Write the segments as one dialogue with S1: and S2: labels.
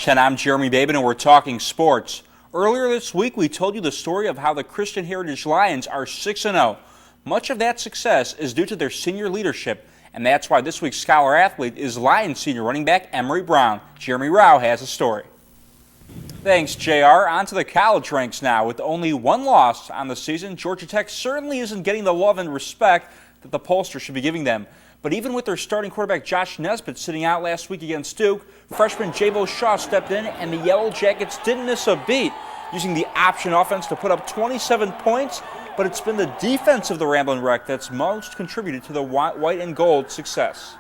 S1: 10, I'm Jeremy Babin, and we're talking sports. Earlier this week, we told you the story of how the Christian Heritage Lions are 6-0. Much of that success is due to their senior leadership, and that's why this week's Scholar Athlete is Lions senior running back Emory Brown. Jeremy Rao has a story. Thanks, JR. On to the college ranks now. With only one loss on the season, Georgia Tech certainly isn't getting the love and respect that the pollsters should be giving them. But even with their starting quarterback Josh Nesbitt sitting out last week against Duke, freshman Jabo Shaw stepped in and the Yellow Jackets didn't miss a beat, using the option offense to put up 27 points. But it's been the defense of the Ramblin' Wreck that's most contributed to the white and gold success.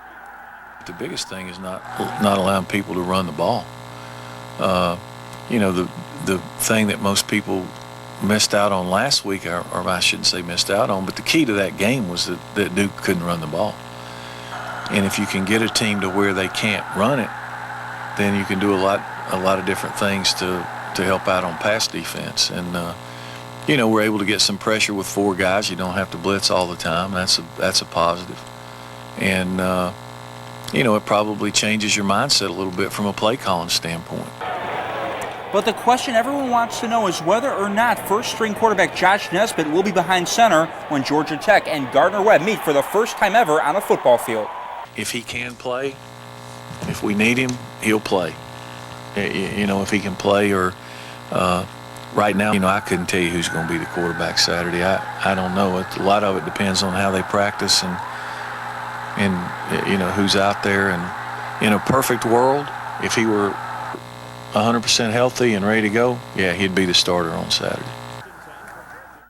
S2: The biggest thing is not allowing people to run the ball. The thing that most people missed out on last week, or I shouldn't say missed out on, but the key to that game was that Duke couldn't run the ball. And if you can get a team to where they can't run it, then you can do a lot of different things to help out on pass defense. And we're able to get some pressure with 4 guys. You don't have to blitz all the time. That's a positive. And it probably changes your mindset a little bit from a play calling standpoint.
S1: But the question everyone wants to know is whether or not first-string quarterback Josh Nesbitt will be behind center when Georgia Tech and Gardner Webb meet for the first time ever on a football field.
S2: If he can play, if we need him, he'll play. If he can play, or right now, I couldn't tell you who's going to be the quarterback Saturday. I don't know. A lot of it depends on how they practice and who's out there. And in a perfect world, if he were 100% healthy and ready to go, yeah, he'd be the starter on Saturday.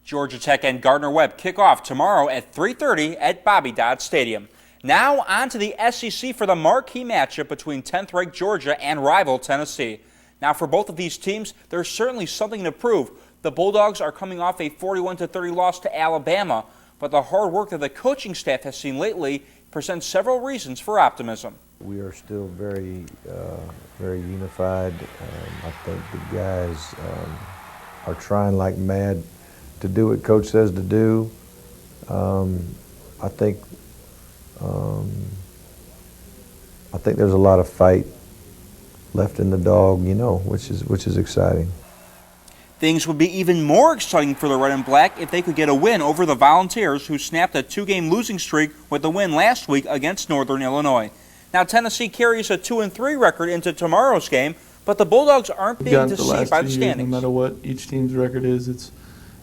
S1: Georgia Tech and Gardner Webb kick off tomorrow at 3:30 at Bobby Dodd Stadium. Now on to the SEC for the marquee matchup between 10th-ranked Georgia and rival Tennessee. Now for both of these teams, there's certainly something to prove. The Bulldogs are coming off a 41-30 loss to Alabama, but the hard work that the coaching staff has seen lately presents several reasons for optimism.
S3: We are still very unified. I think the guys are trying like mad to do what Coach says to do. I think there's a lot of fight left in the dog, which is exciting.
S1: Things would be even more exciting for the Red and Black if they could get a win over the Volunteers, who snapped a 2-game losing streak with the win last week against Northern Illinois. Now Tennessee carries a 2-3 record into tomorrow's game, but the Bulldogs aren't being deceived by the standings.
S4: No matter what each team's record is,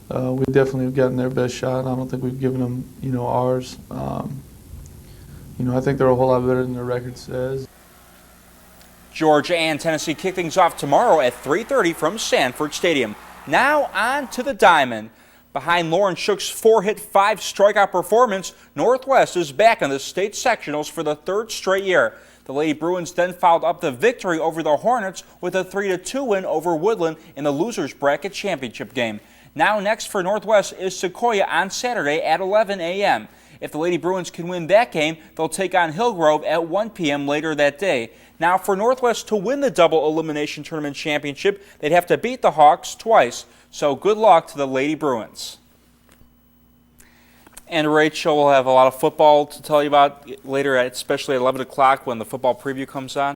S4: we definitely have gotten their best shot. I don't think we've given them, ours. I think they're a whole lot better than their record says.
S1: Georgia and Tennessee kick things off tomorrow at 3:30 from Sanford Stadium. Now on to the Diamond. Behind Lauren Shook's 4-hit, 5-strikeout performance, Northwest is back in the state sectionals for the 3rd straight year. The Lady Bruins then followed up the victory over the Hornets with a 3-2 win over Woodland in the losers bracket championship game. Now next for Northwest is Sequoia on Saturday at 11 a.m. If the Lady Bruins can win that game, they'll take on Hillgrove at 1 p.m. later that day. Now for Northwest to win the double elimination tournament championship, they'd have to beat the Hawks twice. So good luck to the Lady Bruins. And Rachel will have a lot of football to tell you about later, especially at 11 o'clock when the football preview comes on.